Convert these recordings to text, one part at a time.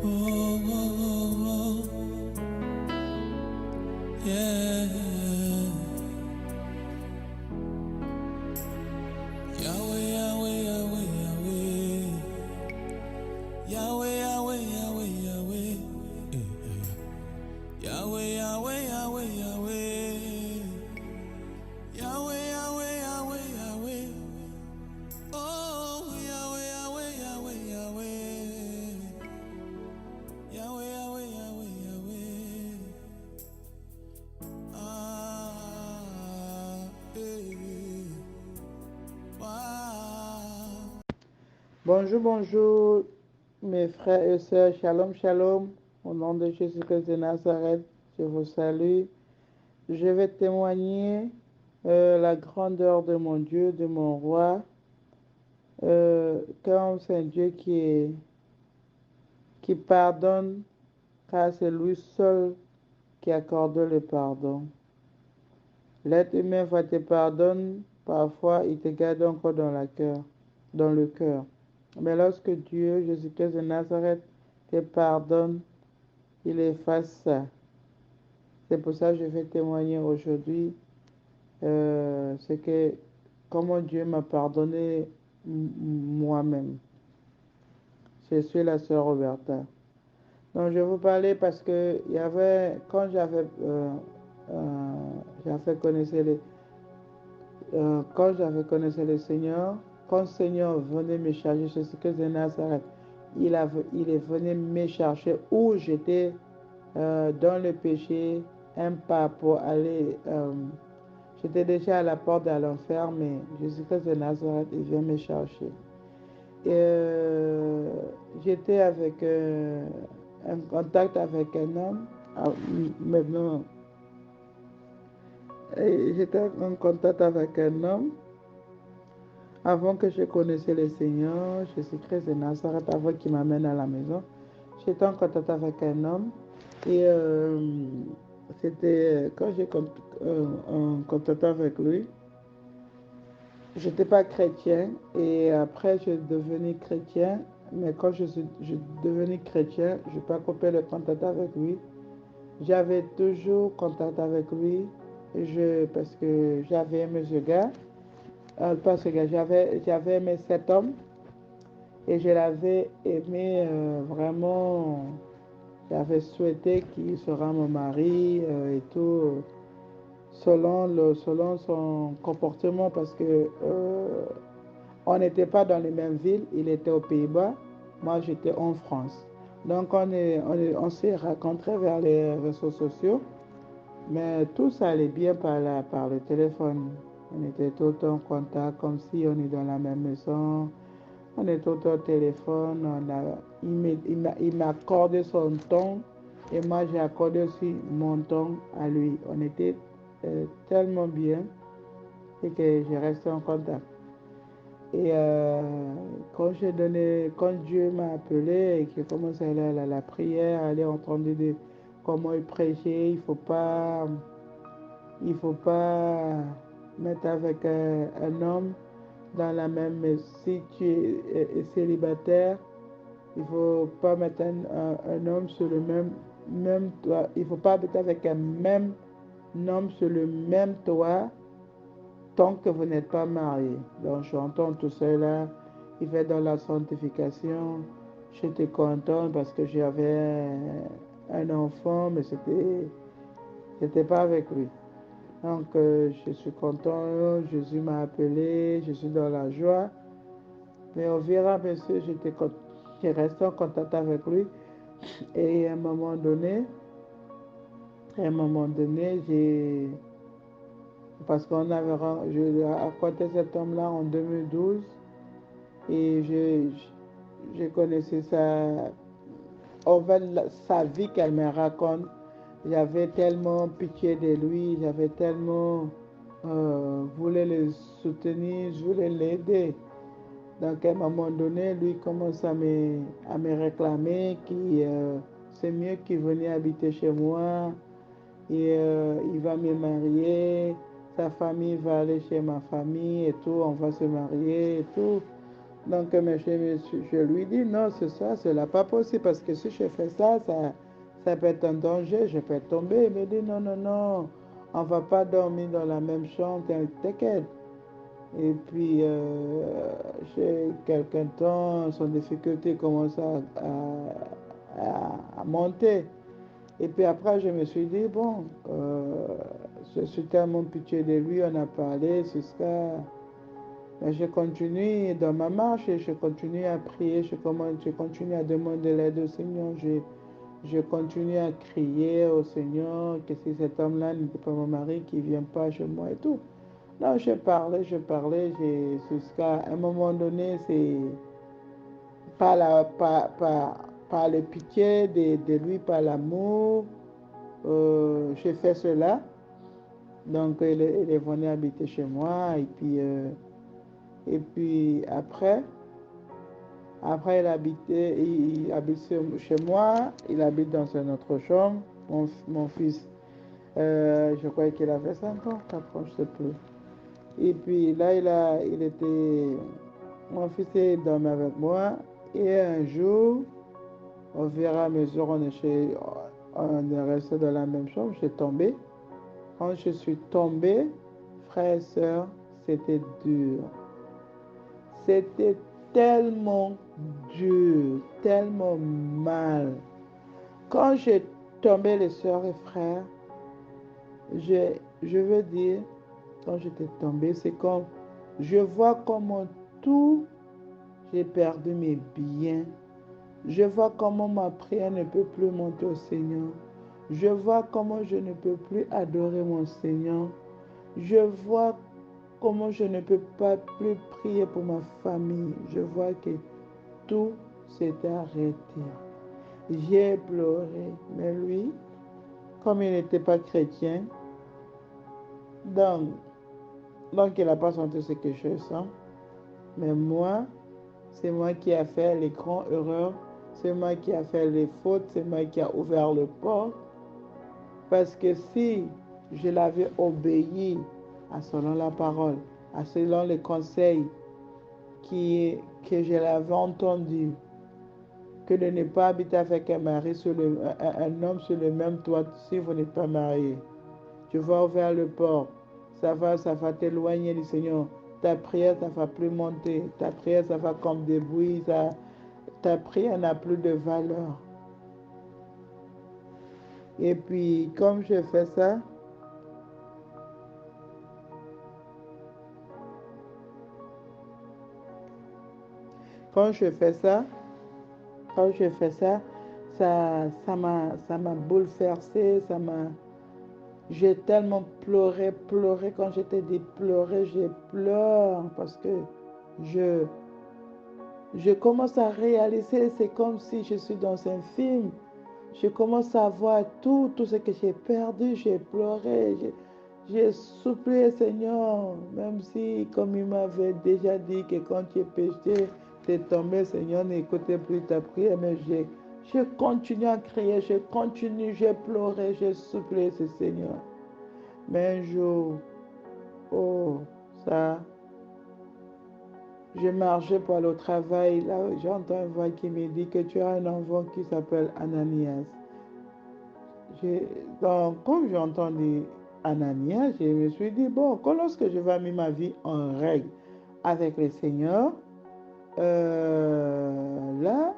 Oh, oh, oh, yeah. Yahweh, Yahweh, Yahweh, Yahweh. Yahweh, Yahweh, Yahweh, Yahweh. Yahweh, Yahweh, Yahweh, Yahweh. Yahweh, Yahweh, Yahweh, Yahweh. Oh, Yahweh, Yahweh, Yahweh, Yahweh. Yahweh, Yahweh, Yahweh, Yahweh. Ah, wow. Bonjour, bonjour, mes frères et sœurs. Shalom, shalom. Au nom de Jésus-Christ de Nazareth, je vous salue. Je vais témoigner la grandeur de mon Dieu, de mon roi, car c'est un Dieu qui pardonne, car c'est lui seul qui accorde le pardon. L'être humain va te pardonner, parfois il te garde encore dans le cœur. Mais lorsque Dieu, Jésus-Christ de Nazareth, te pardonne, il efface ça. C'est pour ça que je vais témoigner aujourd'hui c'est que comment Dieu m'a pardonné moi-même. Je suis la sœur Roberta. Donc je vais vous parler parce que il y avait quand quand j'avais connaissé le Seigneur, quand le Seigneur venait me chercher, je suis que de Nazareth, il est venu me chercher où j'étais dans le péché, un pas pour aller. J'étais déjà à la porte de l'enfer, mais Jésus-Christ de Nazareth, il vient me chercher. Et j'étais avec un contact avec un homme. Maintenant, j'étais en contact avec un homme avant que je connaissais le Seigneur, Jésus-Christ de Nazareth, avant qu'il m'amène à la maison. J'étais en contact avec un homme et c'était quand j'ai en contact avec lui, j'étais pas chrétien et après je suis devenu chrétien, mais quand je devenu chrétien, je n'ai pas coupé le contact avec lui. J'avais toujours contact avec lui parce que j'avais aimé ce gars, parce que j'avais aimé cet homme et je l'avais aimé vraiment. J'avais souhaité qu'il sera mon mari et tout, selon son comportement, parce que on n'était pas dans les mêmes villes. Il était aux Pays-Bas, moi j'étais en France. Donc on s'est rencontrés vers les réseaux sociaux, mais tout ça allait bien par le téléphone. On était tout le temps en contact, comme si on est dans la même maison. On est tout le temps au téléphone. Il m'a accordé son temps et moi j'ai accordé aussi mon temps à lui. On était tellement bien et que j'ai resté en contact. Et quand Dieu m'a appelé et que j'ai commencé à aller à la prière, aller entendre comment il prêchait, il faut pas mettre avec un homme dans la même, si tu es célibataire, il faut pas mettre un homme sur le même toit, il faut pas mettre avec un même homme sur le même toit tant que vous n'êtes pas marié. Donc j'entends tout cela, il fait dans la sanctification. J'étais content parce que j'avais un enfant, mais c'était pas avec lui. Donc je suis content, Jésus m'a appelé, je suis dans la joie. Mais au fur et à mesure, j'ai resté en contact avec lui. Et à un moment donné, parce je lui ai raconté cet homme-là en 2012 et je connaissais en fait, sa vie qu'elle me raconte. J'avais tellement pitié de lui, j'avais tellement voulu le soutenir, je voulais l'aider. Donc à un moment donné, lui commence à me réclamer que c'est mieux qu'il venait habiter chez moi et il va me marier, sa famille va aller chez ma famille et tout, on va se marier et tout. Donc, mais je lui dis, non, ce n'est pas possible parce que si je fais ça, ça peut être un danger, je peux tomber. Il me dit, non, non, non, on ne va pas dormir dans la même chambre, t'inquiète. Et puis, chez quelques temps, son difficulté commence à monter. Et puis après, je me suis dit, bon, je suis tellement pitié de lui, on a parlé jusqu'à... Mais je continue dans ma marche et je continue à prier, je continue à demander l'aide au Seigneur, je continue à crier au Seigneur que si cet homme-là n'était pas mon mari, qu'il ne vient pas chez moi et tout. Non, jusqu'à un moment donné, c'est par le pitié de lui, par l'amour, j'ai fait cela. Donc, il est venu habiter chez moi et puis après il habite chez moi, il habite dans une autre chambre, mon fils. Je crois qu'il avait 5 ans, 4 ans, je ne sais plus. Et puis là, mon fils est dormi avec moi. Et un jour, au fur et à mesure, on est resté dans la même chambre, j'ai tombé. Quand je suis tombé, frères et sœurs, c'était dur. C'était tellement dur, tellement mal. Quand j'ai tombé, les sœurs et frères, je veux dire, quand j'étais tombé, c'est comme, je vois comment tout, j'ai perdu mes biens. Je vois comment ma prière ne peut plus monter au Seigneur. Je vois comment je ne peux plus adorer mon Seigneur. Je vois comment je ne peux pas plus prier pour ma famille. Je vois que tout s'est arrêté. J'ai pleuré. Mais lui, comme il n'était pas chrétien, donc il n'a pas senti ce que je sens. Mais moi, c'est moi qui ai fait les grandes erreurs. C'est moi qui ai fait les fautes. C'est moi qui ai ouvert le port. Parce que si je l'avais obéi selon la parole, selon les conseils que je l'avais entendu, que de ne pas habiter avec un homme sur le même toit si vous n'êtes pas marié. Tu vas ouvrir le port. Ça va t'éloigner du Seigneur. Ta prière, ça ne va plus monter. Ta prière, ça va comme des bruits. Ta prière n'a plus de valeur. Et puis, comme je fais ça, quand je fais ça, ça m'a bouleversé, j'ai tellement pleuré quand j'étais dit pleurer, je pleure parce que je commence à réaliser, c'est comme si je suis dans un film. Je commence à voir tout ce que j'ai perdu, j'ai pleuré, j'ai supplié Seigneur, même si, comme il m'avait déjà dit que quand tu es péché, tu es tombé, Seigneur, n'écoutait plus ta prière, mais je continue à crier, j'ai pleuré, j'ai supplié ce Seigneur. Mais un jour, oh, ça, je marchais pour aller au travail, là, j'entends une voix qui me dit que tu as un enfant qui s'appelle Ananias. Donc, comme j'ai entendu Ananias, je me suis dit, bon, lorsque je vais mettre ma vie en règle avec le Seigneur, là,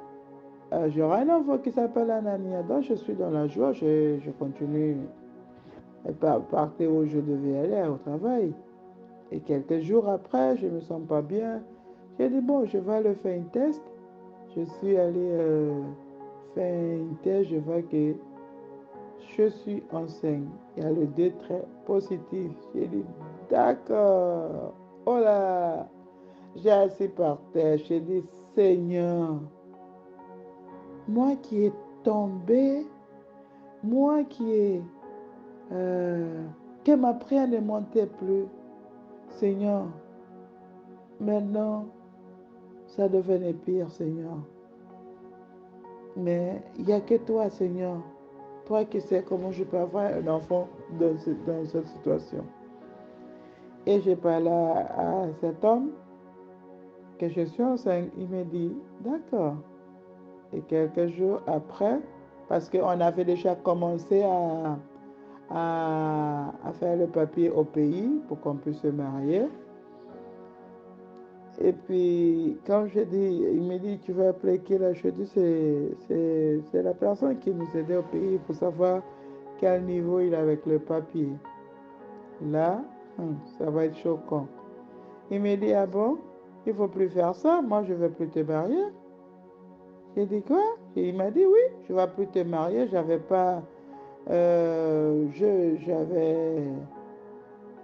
j'aurai un enfant qui s'appelle Ananias. Donc, je suis dans la joie, je continue à partir où je devais aller au travail. Et quelques jours après, je ne me sens pas bien. J'ai dit, bon, je vais aller faire un test. Je suis allé faire un test, je vois que je suis enceinte. Il y a le 2 très positif. J'ai dit, d'accord. Oh là, j'ai assis par terre. J'ai dit, Seigneur, moi qui ai tombé, moi qui ai... que ma prière ne montait plus. Seigneur, maintenant, ça devenait pire, Seigneur. Mais il n'y a que toi, Seigneur. Toi qui sais comment je peux avoir un enfant dans cette situation. Et j'ai parlé à cet homme. que je suis enceinte. Il me dit, d'accord. Et quelques jours après, parce qu'on avait déjà commencé à faire le papier au pays pour qu'on puisse se marier. Et puis, quand je dis, il me dit, tu vas appeler qui là? Je dis, c'est la personne qui nous aidait au pays pour savoir quel niveau il a avec le papier. Là, ça va être choquant. Il me dit, ah bon, il ne faut plus faire ça, moi je ne veux plus te marier. J'ai dit quoi? Et il m'a dit, oui, je ne vais plus te marier, j'avais pas,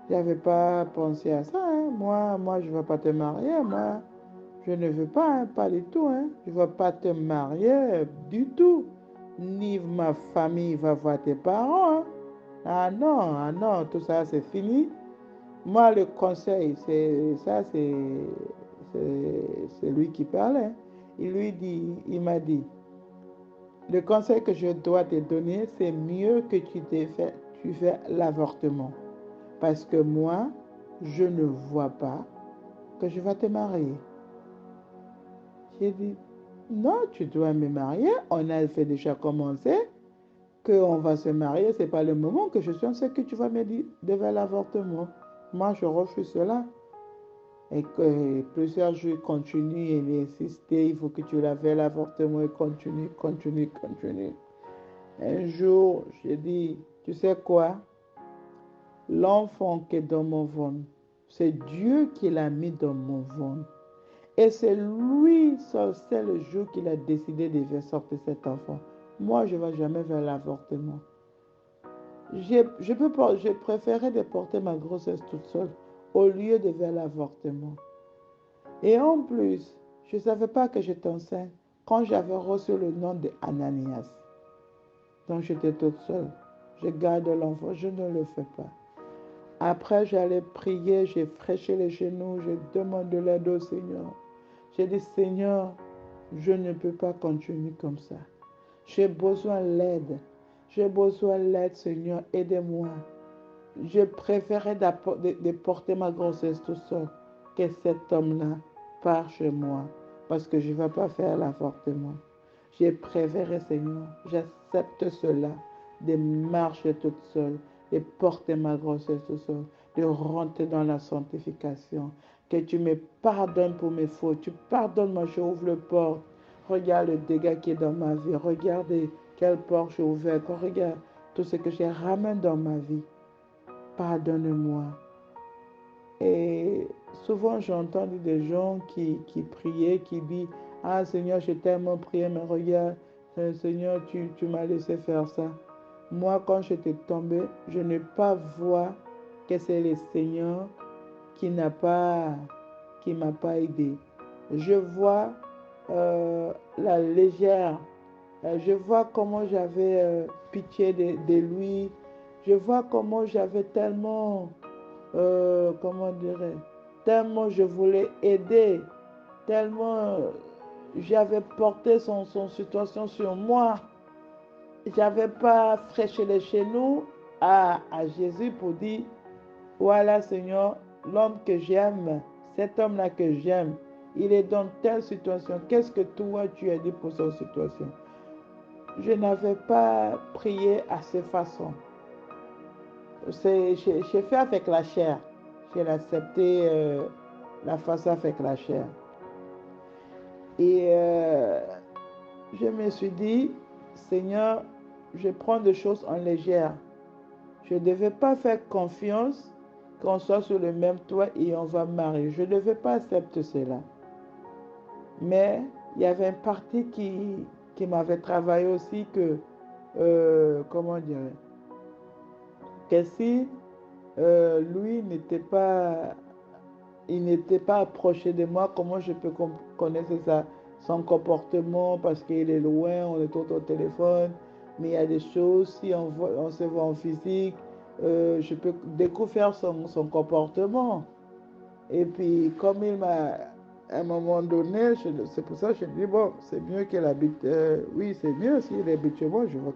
j'avais pas pensé à ça, hein. Moi, je ne veux pas te marier, moi, je ne veux pas, hein, pas du tout, hein. Je ne veux pas te marier du tout. Ni ma famille va voir tes parents, hein. Ah non, tout ça c'est fini. Moi, le conseil, c'est lui qui parlait. Il m'a dit, le conseil que je dois te donner, c'est mieux que tu fais l'avortement. Parce que moi, je ne vois pas que je vais te marier. J'ai dit, non, tu dois me marier. On a fait déjà commencer, qu'on va se marier. Ce n'est pas le moment que je suis en ce que tu vas me dire devant l'avortement. Moi, je refuse cela. Et que plusieurs jours continuent et il insistait, il faut que tu la fasses l'avortement et continue. Un jour, j'ai dit, tu sais quoi? L'enfant qui est dans mon ventre, c'est Dieu qui l'a mis dans mon ventre. Et c'est lui seul, c'est le jour qu'il a décidé de faire sortir cet enfant. Moi, je ne vais jamais vers l'avortement. Je préférais de porter ma grossesse toute seule au lieu de faire l'avortement. Et en plus, je ne savais pas que j'étais enceinte quand j'avais reçu le nom de Ananias. Donc j'étais toute seule. Je garde l'enfant, je ne le fais pas. Après, j'allais prier, j'ai fraîché les genoux, je demande de l'aide au Seigneur. J'ai dit, Seigneur, je ne peux pas continuer comme ça. J'ai besoin d'aide. J'ai besoin d'aide, Seigneur, aidez-moi. Je préférais de porter ma grossesse tout seul que cet homme-là part chez moi parce que je ne vais pas faire l'avortement. J'ai préféré, Seigneur, j'accepte cela, de marcher toute seule, de porter ma grossesse toute seule, de rentrer dans la sanctification. Que tu me pardonnes pour mes fautes. Tu pardonnes-moi, je ouvre le porte. Regarde le dégât qui est dans ma vie. Regardez quelle porte j'ai ouverte. Regarde tout ce que j'ai ramené dans ma vie. Pardonne-moi. Et souvent, j'entends des gens qui priaient, qui disent, ah Seigneur, j'ai tellement prié, mais regarde, Seigneur, tu m'as laissé faire ça. Moi, quand j'étais tombée, je n'ai pas vu que c'est le Seigneur qui m'a pas aidé. Je vois la légère, je vois comment j'avais pitié de lui, je vois comment j'avais tellement, comment dirais, tellement je voulais aider, tellement j'avais porté son situation sur moi. J'avais pas fraîché les genoux à Jésus pour dire, voilà Seigneur, l'homme que j'aime, cet homme-là que j'aime, il est dans telle situation. Qu'est-ce que toi tu as dit pour cette situation? Je n'avais pas prié à cette façon. J'ai fait avec la chair. J'ai accepté la façon avec la chair. Et je me suis dit, Seigneur, je prends des choses en légère. Je ne devais pas faire confiance qu'on soit sur le même toit et on va marier. Je ne devais pas accepter cela. Mais il y avait une partie qui m'avait travaillé aussi que, comment dire, que si lui il n'était pas approché de moi, comment je peux connaître son comportement parce qu'il est loin, on est tout au téléphone, mais il y a des choses, si on se voit en physique, je peux découvrir son comportement. Et puis, comme il m'a, à un moment donné, c'est pour ça que je dis, bon, c'est mieux qu'il habite, oui, c'est mieux s'il habite chez moi, je vois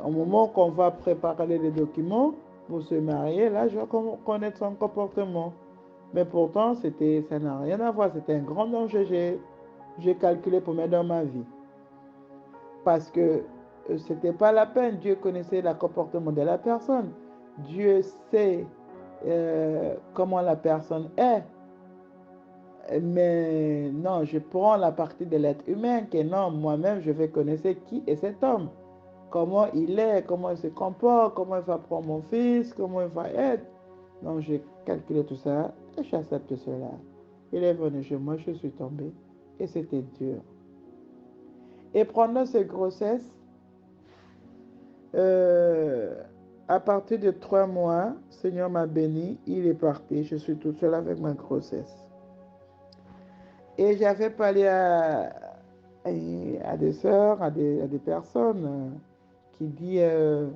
au moment qu'on va préparer les documents pour se marier, là, je vais connaître son comportement. Mais pourtant, ça n'a rien à voir. C'était un grand danger que j'ai calculé pour mettre dans ma vie. Parce que c'était pas la peine. Dieu connaissait le comportement de la personne. Dieu sait comment la personne est. Mais non, je prends la partie de l'être humain que non, moi-même, je vais connaître qui est cet homme. Comment il est, comment il se comporte, comment il va prendre mon fils, comment il va être. Donc, j'ai calculé tout ça et j'accepte cela. Il est venu chez moi, je suis tombée et c'était dur. Et pendant cette grossesse, euh, à partir de 3 mois, le Seigneur m'a béni, il est parti, je suis toute seule avec ma grossesse. Et j'avais parlé à des sœurs, à des personnes qui disent,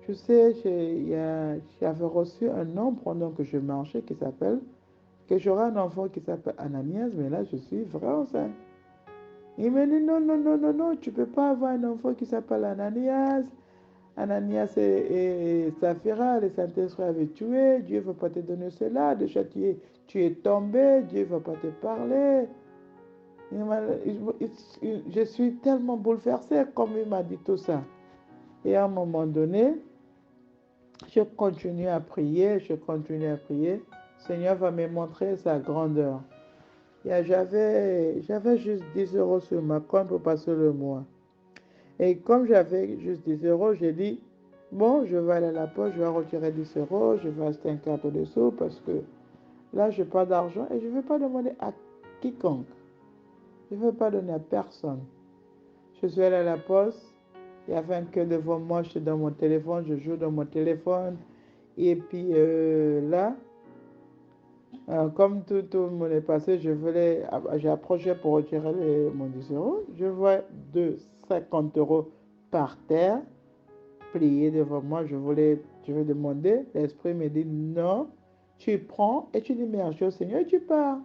je sais, j'avais reçu un nom pendant que je marchais que j'aurai un enfant qui s'appelle Ananias, mais là je suis vraiment enceinte. Il me dit non, non, non, non, non, tu ne peux pas avoir un enfant qui s'appelle Ananias. Ananias et Saphira, le Saint-Esprit avait tué, Dieu ne va pas te donner cela, déjà tu es tombé, Dieu ne va pas te parler. Je suis tellement bouleversée comme il m'a dit tout ça. Et à un moment donné, je continue à prier, je continue à prier. Le Seigneur va me montrer sa grandeur. J'avais juste 10 euros sur ma compte pour passer le mois. Et comme j'avais juste 10 euros, j'ai dit, bon, je vais aller à la poste, je vais retirer 10 euros, je vais acheter un carton de soupe parce que là, je n'ai pas d'argent et je ne vais pas demander à quiconque. Je ne veux pas donner à personne. Je suis allé à la poste, il y avait un queue devant moi, j'étais dans mon téléphone, je joue dans mon téléphone. Et puis là, comme tout le monde est passé, j'ai approché pour retirer mon 10 euros. Je vois 50 euros par terre, pliés devant moi. Je vais demander. L'esprit me dit non, tu prends et tu dis merci au Seigneur et tu pars.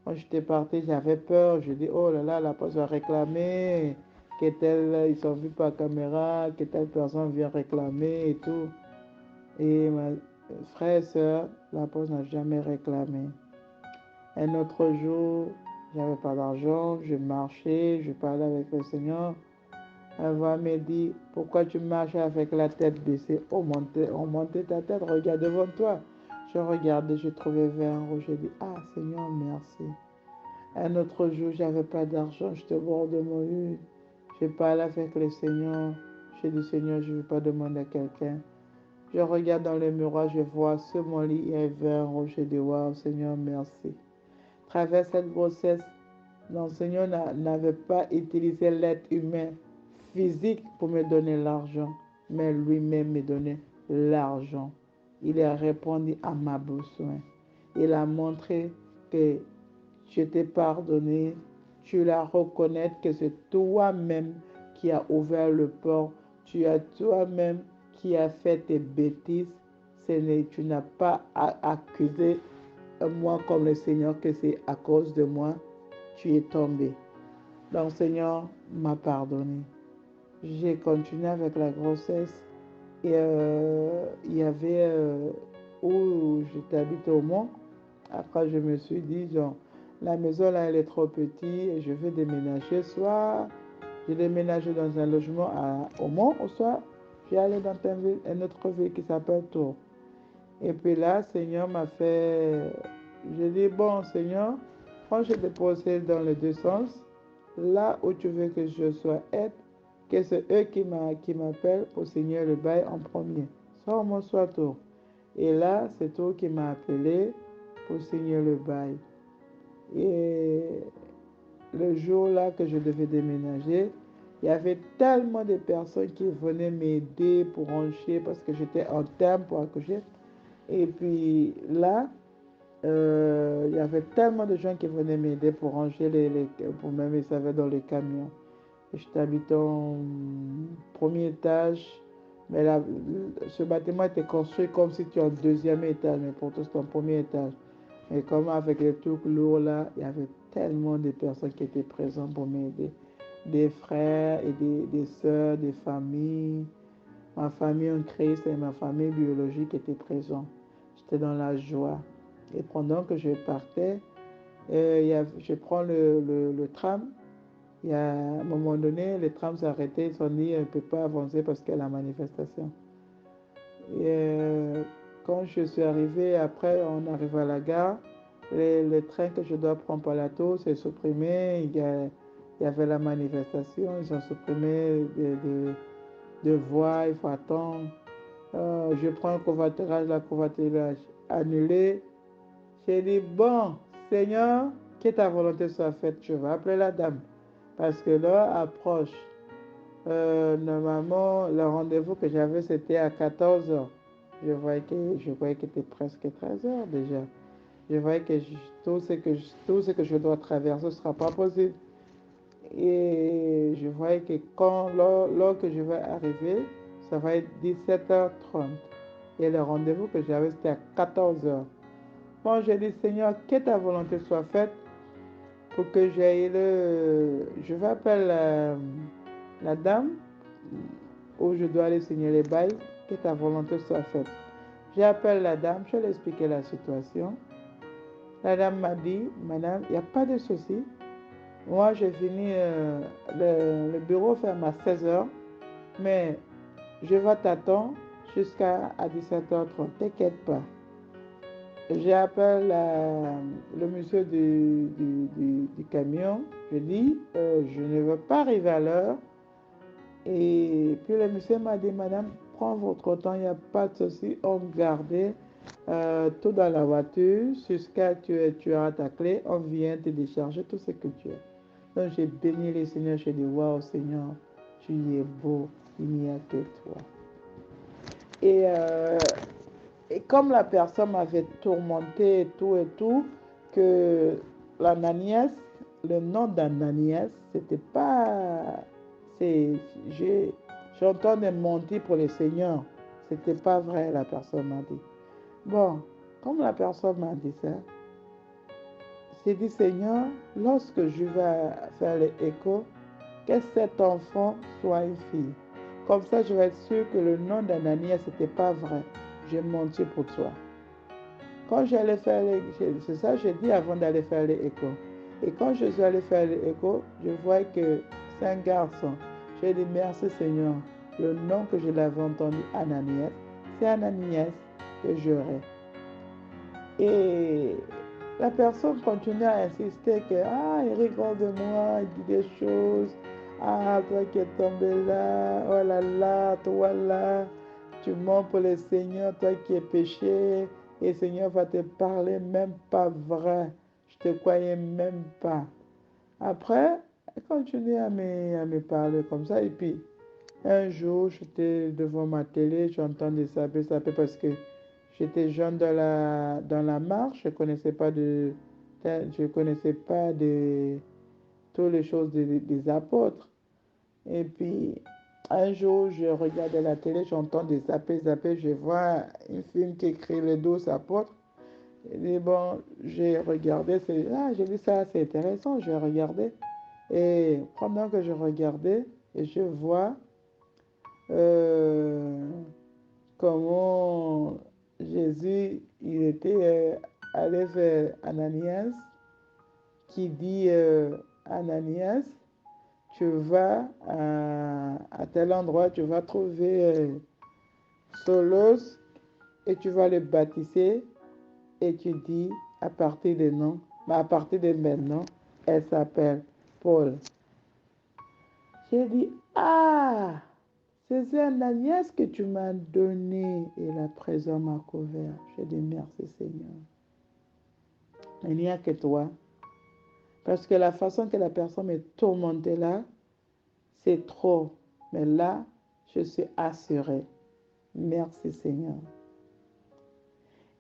Quand j'étais parti, j'avais peur. Je dis, oh là là, la poste va réclamer, ils sont vus par caméra, que telle personne vient réclamer et tout. Et mes frères et sœurs, la poste n'a jamais réclamé. Un autre jour, j'avais pas d'argent, je marchais, je parlais avec le Seigneur. Elle va me dire, pourquoi tu marches avec la tête baissée? Oh, monte ta tête, regarde devant toi. Je regardais, je trouvais 20 euros. Je dis, ah Seigneur, merci. Un autre jour, j'avais pas d'argent, j'étais au bord de mon lit. Je parlais avec le Seigneur. Je dis, Seigneur, je ne veux pas demander à quelqu'un. Je regarde dans le miroir, je vois sur mon lit, il y a 20 euros. Je dis, waouh, Seigneur, merci. À travers cette grossesse, le Seigneur n'avait pas utilisé l'être humain physique pour me donner l'argent, mais lui-même me donnait l'argent. Il a répondu à ma besoin. Il a montré que je t'ai pardonné, tu la reconnais que c'est toi-même qui as ouvert le port, tu as toi-même qui as fait tes bêtises, tu n'as pas accusé moi comme le Seigneur que c'est à cause de moi, tu es tombé. Donc le Seigneur m'a pardonné. J'ai continué avec la grossesse et il y avait où j'étais habité au Mont. Après, je me suis dit, genre, la maison là, elle est trop petite et je vais déménager. Soit je déménage dans un logement au Mont, ou soit je vais aller dans une autre ville qui s'appelle Tours. Et puis là, Seigneur m'a fait. J'ai dit, bon, Seigneur, quand je déposé dans les deux sens, là où tu veux que je sois être, que c'est eux qui m'appellent pour signer le bail en premier. Soit au Mont, soit Tours. Et là, c'est Tours qui m'a appelé pour signer le bail. Et le jour là que je devais déménager, il y avait tellement de personnes qui venaient m'aider pour ranger parce que j'étais en terme pour accoucher. Et puis là, il y avait tellement de gens qui venaient m'aider pour ranger pour même ils savaient dans les camions. J'étais habitant au premier étage, mais là, ce bâtiment était construit comme si tu es en deuxième étage, mais pourtant c'était en premier étage. Et comme avec les trucs lourds là, il y avait tellement de personnes qui étaient présentes pour m'aider. Des frères et des sœurs, des familles. Ma famille en Christ et ma famille biologique étaient présents. J'étais dans la joie. Et pendant que je partais, je prends le tram. Il y a un moment donné, le tram s'est arrêté. Ils se sont dit, on ne peut pas avancer parce qu'il y a la manifestation. Et quand je suis arrivé, après, on arrive à la gare. Le train que je dois prendre par la tour s'est supprimé. Il y avait la manifestation. Ils ont supprimé de voies. Il faut attendre. Je prends le covoiturage annulé. J'ai dit, bon, Seigneur, que ta volonté soit faite. Je vais appeler la dame. Parce que l'heure approche. Normalement, le rendez-vous que j'avais, c'était à 14h. Je voyais qu'il était presque 13h déjà. Je voyais que tout ce que je dois traverser ne sera pas possible. Et je voyais que lors que je vais arriver, ça va être 17h30. Et le rendez-vous que j'avais, c'était à 14h. Bon, j'ai dit, Seigneur, que ta volonté soit faite pour que j'aille Je vais appeler la dame où je dois aller signer les bails, que ta volonté soit faite. J'appelle la dame, je lui ai expliqué la situation. La dame m'a dit, madame, il n'y a pas de souci. Moi, j'ai fini, le bureau ferme à 16h, mais je vais t'attendre jusqu'à 17h30, t'inquiète pas. J'appelle le monsieur du camion, je dis, je ne veux pas arriver à l'heure. Et puis le monsieur m'a dit, madame, prends votre temps, il n'y a pas de souci, on gardait tout dans la voiture, jusqu'à tu auras ta clé, on vient te décharger tout ce que tu as. Donc j'ai béni le Seigneur, j'ai dit, waouh Seigneur, tu es beau, il n'y a que toi. Et comme la personne m'avait tourmenté et tout, que l'Ananias, le nom d'Ananias, c'était pas... J'entendais mentir pour le Seigneur. C'était pas vrai, la personne m'a dit. Bon, comme la personne m'a dit ça, j'ai dit, Seigneur, lorsque je vais faire l'écho, que cet enfant soit une fille. Comme ça, je vais être sûr que le nom d'Ananias, c'était pas vrai. J'ai menti pour toi. Quand j'allais faire c'est ça que j'ai dit avant d'aller faire les échos. Et quand je suis allé faire les échos, je vois que c'est un garçon. J'ai dit merci Seigneur. Le nom que je l'avais entendu, Ananias, c'est Ananias que j'aurai. Et la personne continue à insister que il rigole de moi, il dit des choses. Ah, toi qui es tombé là, oh là là, toi là, tu mens pour le Seigneur, toi qui es péché, et le Seigneur va te parler même pas vrai. Je te croyais même pas. Après, elle continue à me parler comme ça, et puis un jour, j'étais devant ma télé, j'entendais saper parce que j'étais jeune dans la marche, je connaissais pas toutes les choses des apôtres. Et puis, un jour, je regardais la télé, j'entends des zapper, je vois un film qui écrit les 12 apôtres. Et bon, j'ai regardé, j'ai vu ça, c'est intéressant, j'ai regardé. Et pendant que je regardais, je vois comment Jésus, il était allé vers Ananias, qui dit Ananias, tu vas à tel endroit, tu vas trouver Solos et tu vas le baptiser et tu dis à partir de maintenant, elle s'appelle Paul. J'ai dit, c'est Ananias que tu m'as donné et la présence m'a couvert. J'ai dit merci Seigneur. Il n'y a que toi. Parce que la façon que la personne m'est tourmentée là, c'est trop. Mais là, je suis assurée. Merci Seigneur.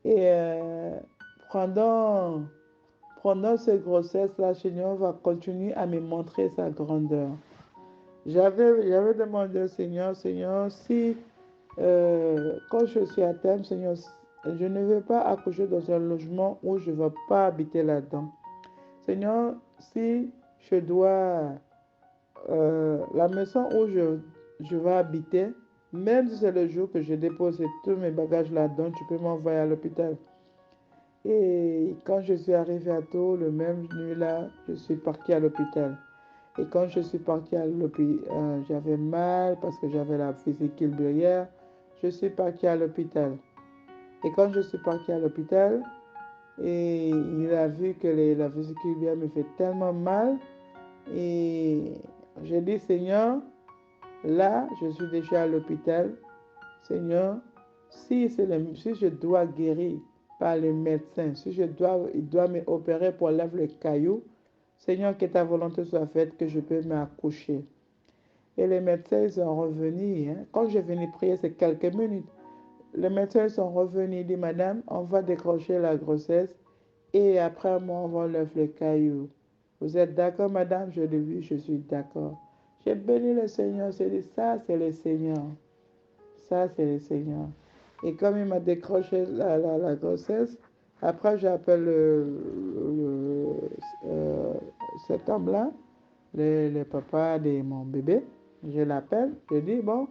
Et pendant cette grossesse-là, Seigneur va continuer à me montrer sa grandeur. J'avais demandé au Seigneur, si quand je suis à terme, Seigneur, je ne veux pas accoucher dans un logement où je ne vais pas habiter là-dedans. Seigneur, si je dois, la maison où je vais habiter, même si c'est le jour que je dépose tous mes bagages là-dedans, tu peux m'envoyer à l'hôpital. Et quand je suis arrivée à Tours, le même nuit-là, je suis partie à l'hôpital. Et quand je suis partie à l'hôpital, j'avais mal parce que j'avais la vésicule biliaire. Je suis partie à l'hôpital. Et quand je suis partie à l'hôpital, et il a vu que la vésicule biliaire me fait tellement mal. Et j'ai dit, Seigneur, là, je suis déjà à l'hôpital. Seigneur, si je dois guérir par le médecin, si il doit me opérer pour enlever le caillou, Seigneur, que ta volonté soit faite, que je peux m'accoucher. Et les médecins ils sont revenus. Hein. Quand je venais prier, c'est quelques minutes. Les médecins sont revenus. Ils disent, Madame, on va décrocher la grossesse et après moi, on va enlever le caillou. Vous êtes d'accord, Madame? Je dis oui, je suis d'accord. J'ai béni le Seigneur. J'ai dit, ça, c'est le Seigneur. Ça, c'est le Seigneur. Et comme il m'a décroché la grossesse, après, j'appelle euh, cet homme-là, le papa de mon bébé. Je l'appelle, je dis, bon,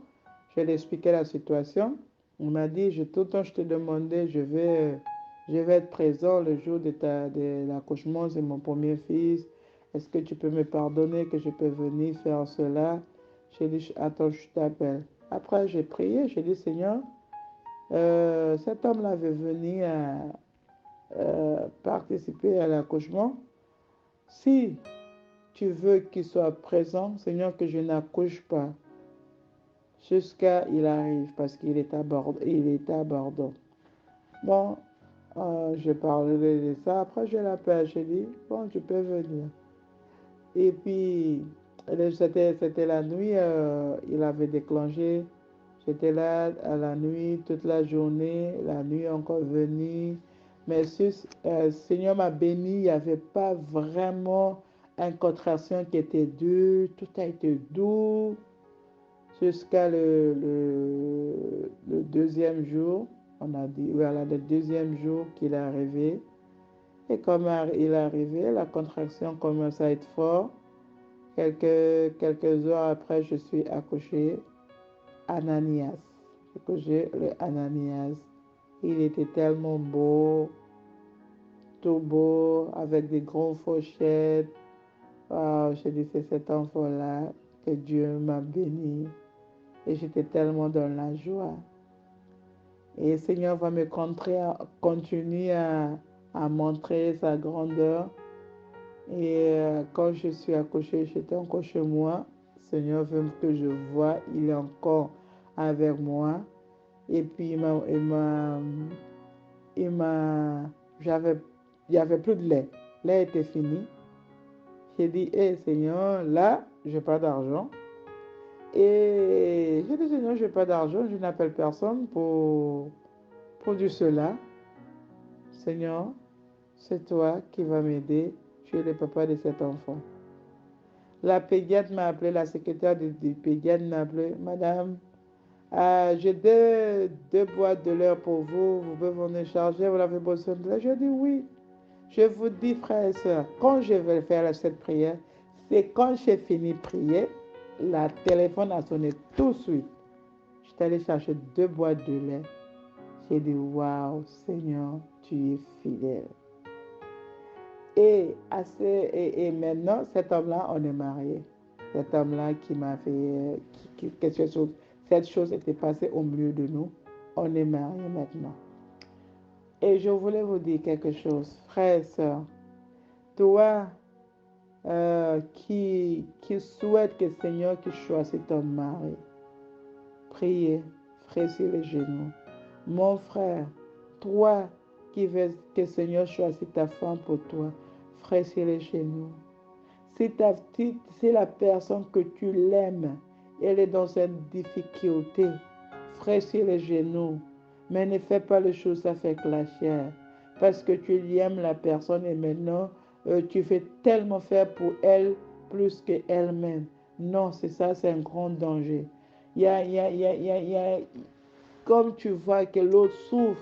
je lui ai expliqué la situation. Il m'a dit, tout le temps, je te demandais, je vais être présent le jour de l'accouchement de mon premier fils. Est-ce que tu peux me pardonner que je peux venir faire cela? J'ai dit, attends, je t'appelle. Après, j'ai prié, j'ai dit, Seigneur, cet homme-là veut venir participer à l'accouchement. Si tu veux qu'il soit présent, Seigneur, que je n'accouche pas jusqu'à il arrive parce qu'il est à Bordeaux. Il est à Bordeaux. Bon, je parlais de ça. Après, je l'appelle. Je dis, bon, tu peux venir. Et puis, c'était la nuit. Il avait déclenché. J'étais là à la nuit, toute la journée. La nuit encore venue. Mais le Seigneur m'a béni. Il n'y avait pas vraiment une contraction qui était dure. Tout a été doux jusqu'à le deuxième jour. On a dit, voilà, le deuxième jour qu'il est arrivé. Et comme il est arrivé, la contraction commence à être forte. Quelques heures après, je suis accouchée. Ananias. J'ai accouché le Ananias. Il était tellement beau, tout beau, avec des grandes fourchettes. Wow, je dis, c'est cet enfant-là que Dieu m'a béni. Et j'étais tellement dans la joie. Et le Seigneur va me continuer à montrer sa grandeur. Et quand je suis accouchée, j'étais encore chez moi. Le Seigneur veut que je vois, il est encore avec moi. Et puis il m'a, il n'y avait plus de lait. Le lait était fini. J'ai dit, hé Seigneur, là, je n'ai pas d'argent. Et j'ai dit, Seigneur, je n'ai pas d'argent, je n'appelle personne pour du cela. Seigneur, c'est toi qui vas m'aider. Tu es le papa de cet enfant. La pédiatre m'a appelé, la secrétaire du pédiatre m'a appelé, Madame, j'ai deux boîtes de lait pour vous, vous pouvez vous en charger, vous avez besoin de lait. Je dis oui. Je vous dis, frères et sœurs, quand je vais faire cette prière, c'est quand j'ai fini de prier, la téléphone a sonné tout de suite. Je suis allée chercher deux boîtes de lait. J'ai dit, waouh, Seigneur, tu es fidèle. Et maintenant, cet homme-là, on est mariés. Cet homme-là qui m'a fait, cette chose était passée au milieu de nous. On est mariés maintenant. Et je voulais vous dire quelque chose, frère et soeur. Toi qui souhaite que le Seigneur qui choisit ton mari, priez, frais-sur les genoux. Mon frère, toi qui veux que le Seigneur choisisse ta femme pour toi, frais-sur les genoux. Si la personne que tu l'aimes, elle est dans une difficulté, frais-sur les genoux. Mais ne fais pas les choses avec la chair. Parce que tu aimes la personne et maintenant, tu fais tellement faire pour elle plus qu'elle-même. Non, c'est ça, c'est un grand danger. Comme tu vois que l'autre souffre,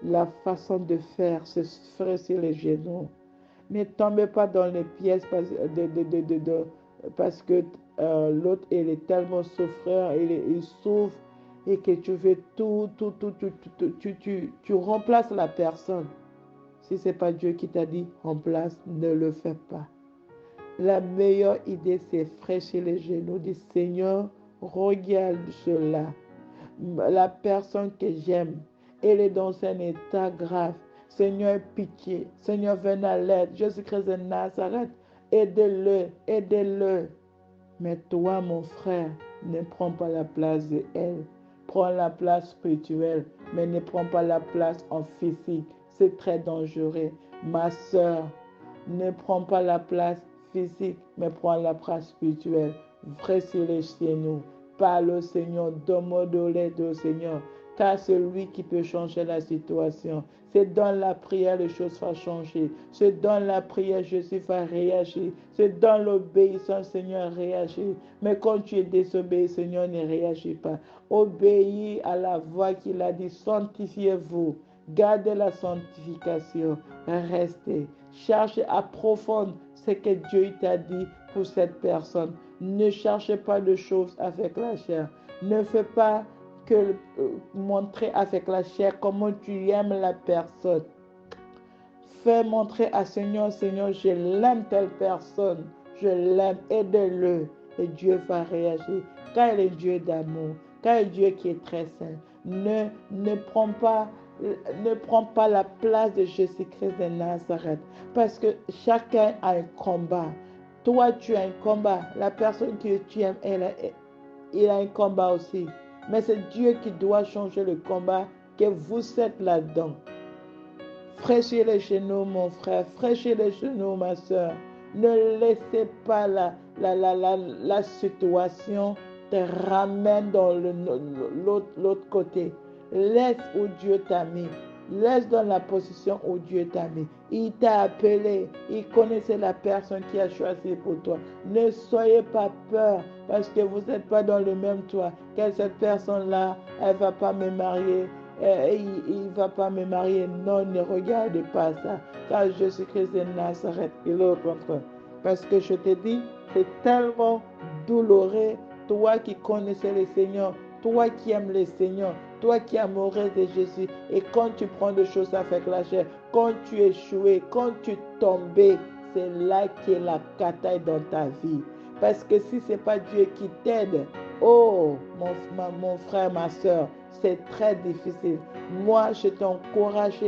la façon de faire, c'est frais-sur les genoux. Ne tombez pas dans les pièges parce que l'autre, il est tellement souffreur, il souffre et que tu fais tu remplaces la personne. Si ce n'est pas Dieu qui t'a dit en place, ne le fais pas. La meilleure idée, c'est fraîchir les genoux, dire Seigneur, regarde cela. La personne que j'aime, elle est dans un état grave. Seigneur, pitié. Seigneur, viens à l'aide. Jésus-Christ de Nazareth, aide-le, aide-le. Mais toi, mon frère, ne prends pas la place de elle. Prends la place spirituelle, mais ne prends pas la place en physique. C'est très dangereux. Ma soeur, ne prends pas la place physique, mais prends la place spirituelle. Fraîchis les chez nous. Parle au Seigneur, donne-moi de l'aide au Seigneur, car c'est lui qui peut changer la situation. C'est dans la prière les choses vont changer. C'est dans la prière Jésus va réagir. C'est dans l'obéissance Seigneur réagir. Mais quand tu es désobéi, Seigneur ne réagit pas. Obéis à la voix qu'il a dit, sanctifiez-vous. Gardez la sanctification. Restez. Cherchez à approfondir ce que Dieu t'a dit pour cette personne. Ne cherchez pas de choses avec la chair. Ne fais pas que montrer avec la chair comment tu aimes la personne. Fais montrer à Seigneur, Seigneur, je l'aime telle personne. Je l'aime, aide-le. Et Dieu va réagir. Car il est Dieu d'amour. Car il est Dieu qui est très saint. Ne prends pas la place de Jésus-Christ de Nazareth. Parce que chacun a un combat. Toi, tu as un combat. La personne que tu aimes, il a un combat aussi. Mais c'est Dieu qui doit changer le combat que vous êtes là-dedans. Fraîchis les genoux, mon frère. Fraîchis les genoux, ma soeur. Ne laissez pas la situation te ramène dans l'autre côté. Laisse où Dieu t'a mis. Laisse dans la position où Dieu t'a mis. Il t'a appelé. Il connaissait la personne qui a choisi pour toi. Ne soyez pas peur parce que vous n'êtes pas dans le même toit. Que cette personne-là, elle ne va pas me marier. Il ne va pas me marier. Non, ne regardez pas ça. Car Jésus-Christ de Nazareth, il est au contraire. Parce que je te dis, c'est tellement douloureux. Toi qui connaissais le Seigneur, toi qui aimes le Seigneur, toi qui es amoureux de Jésus, et quand tu prends des choses avec la chair, quand tu échoues, quand tu tombes, c'est là qu'est la cataille dans ta vie. Parce que si ce n'est pas Dieu qui t'aide, oh, mon frère, ma soeur, c'est très difficile. Moi, je t'encourage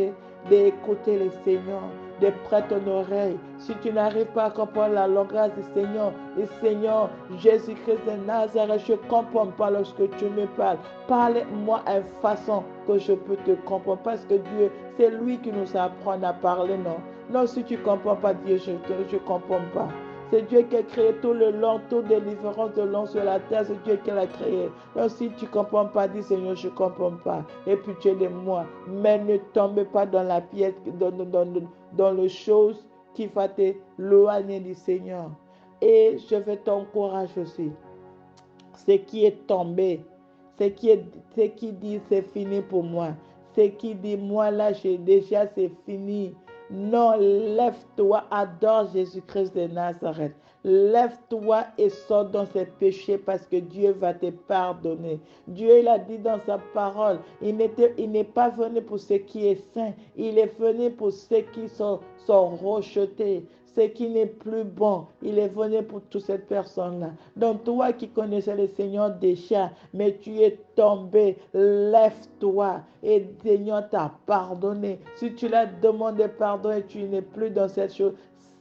d'écouter le Seigneur, de prêter ton oreille. Si tu n'arrives pas à comprendre la langage du Seigneur, le Seigneur Jésus-Christ de Nazareth, je ne comprends pas lorsque tu me parles. Parle-moi en façon que je peux te comprendre. Parce que Dieu, c'est lui qui nous apprend à parler, non? Non, si tu ne comprends pas Dieu, je ne comprends pas. C'est Dieu qui a créé tout le long, toute délivrance de l'homme sur la terre. C'est Dieu qui l'a créé. Donc si tu ne comprends pas, dis Seigneur, je ne comprends pas. Et puis tu es de moi. Mais ne tombe pas dans la pièce, dans les choses qui vont t'éloigner du Seigneur. Et je vais t'encourager aussi. Ce qui est tombé, ce qui dit c'est fini pour moi. Ce qui dit moi là, déjà c'est fini. Non, lève-toi, adore Jésus-Christ de Nazareth. Lève-toi et sors dans ses péchés parce que Dieu va te pardonner. Dieu, il a dit dans sa parole, il n'est pas venu pour ceux qui est saint, il est venu pour ceux qui sont rejetés. Ce qui n'est plus bon, il est venu pour toutes ces personnes-là. Donc toi qui connaissais le Seigneur déjà, mais tu es tombé, lève-toi et le Seigneur t'a pardonné. Si tu l'as demandé pardon et tu n'es plus dans cette chose,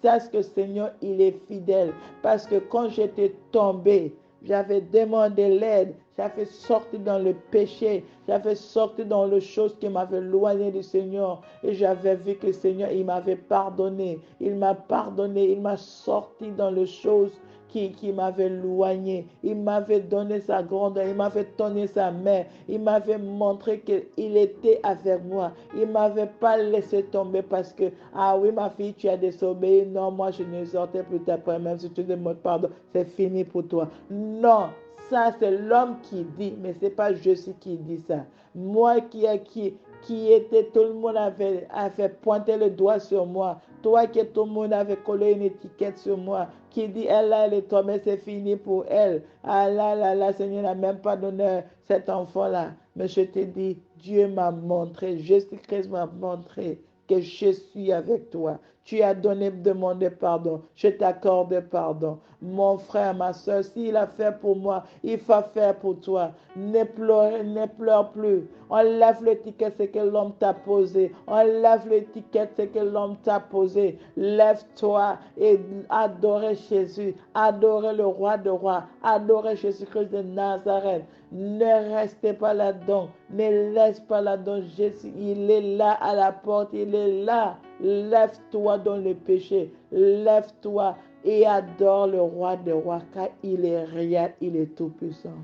sache que le Seigneur, il est fidèle. Parce que quand j'étais tombé, j'avais demandé l'aide, j'avais sorti dans le péché, j'avais sorti dans les choses qui m'avaient éloigné du Seigneur et j'avais vu que le Seigneur, il m'avait pardonné, il m'a pardonné, il m'a sorti dans les choses qui m'avaient éloigné, il m'avait donné sa grandeur, il m'avait donné sa main, il m'avait montré qu'il était avec moi, il ne m'avait pas laissé tomber parce que, ah oui ma fille, tu as désobéi, non, moi je ne sortais plus après, même si tu demandes pardon, c'est fini pour toi. Non, ça c'est l'homme qui dit, mais ce n'est pas Jésus qui dit ça. Moi qui était, tout le monde avait pointé le doigt sur moi. Toi qui tout le monde avait collé une étiquette sur moi, qui dit, elle là, elle est tombée, c'est fini pour elle. Ah là, Seigneur n'a même pas donné cet enfant-là. Mais je te dis, Dieu m'a montré, Jésus-Christ m'a montré que je suis avec toi. Tu as donné demandé pardon. Je t'accorde pardon. Mon frère, ma soeur, s'il a fait pour moi, il va faire pour toi. Ne pleure plus. Enlève l'étiquette, c'est que l'homme t'a posé. Enlève l'étiquette, c'est que l'homme t'a posé. Lève-toi et adore Jésus. Adore le roi de rois. Adore Jésus-Christ de Nazareth. Ne restez pas là-dedans. Ne laisse pas là-dedans. Jésus, il est là à la porte. Il est là. Lève-toi dans le péché. Lève-toi et adore le roi des rois car il est réel, il est tout-puissant.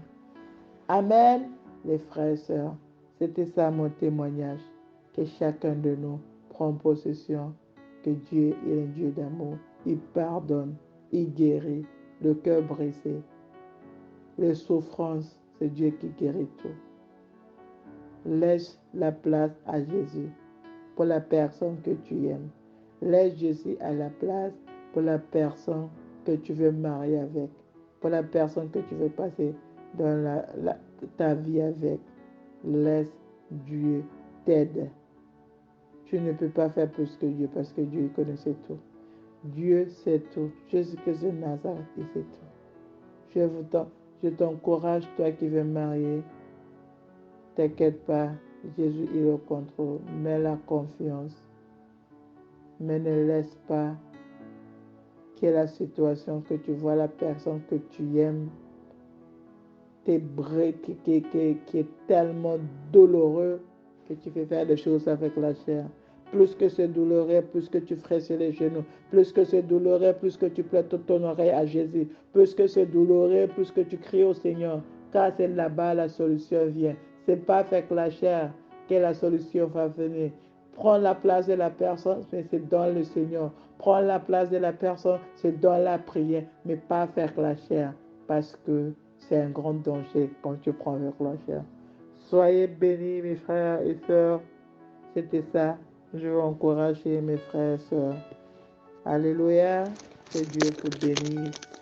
Amen, les frères et sœurs. C'était ça mon témoignage. Que chacun de nous prend possession que Dieu est un Dieu d'amour. Il pardonne, il guérit le cœur brisé. Les souffrances, c'est Dieu qui guérit tout. Laisse la place à Jésus pour la personne que tu aimes. Laisse Jésus à la place pour la personne que tu veux marier avec, pour la personne que tu veux passer dans ta vie avec. Laisse Dieu t'aider. Tu ne peux pas faire plus que Dieu parce que Dieu connaissait tout. Dieu sait tout. Jésus-Christ de Nazareth, il sait tout. Je t'encourage, toi qui veux marier, t'inquiète pas, Jésus est au contrôle. Mets la confiance. Mais ne laisse pas que la situation que tu vois, la personne que tu aimes, qui est tellement douloureux que tu fais faire des choses avec la chair. Plus que c'est douloureux, plus que tu fresses les genoux. Plus que c'est douloureux, plus que tu prêtes ton oreille à Jésus. Plus que c'est douloureux, plus que tu cries au Seigneur. Car c'est là-bas la solution vient. C'est pas avec la chair que la solution va venir. Prends la place de la personne, mais c'est dans le Seigneur. Prends la place de la personne, c'est dans la prière, mais pas avec la chair. Parce que c'est un grand danger quand tu prends avec la chair. Soyez bénis, mes frères et sœurs. C'était ça. Je veux encourager mes frères et sœurs. Alléluia. Que Dieu vous bénisse.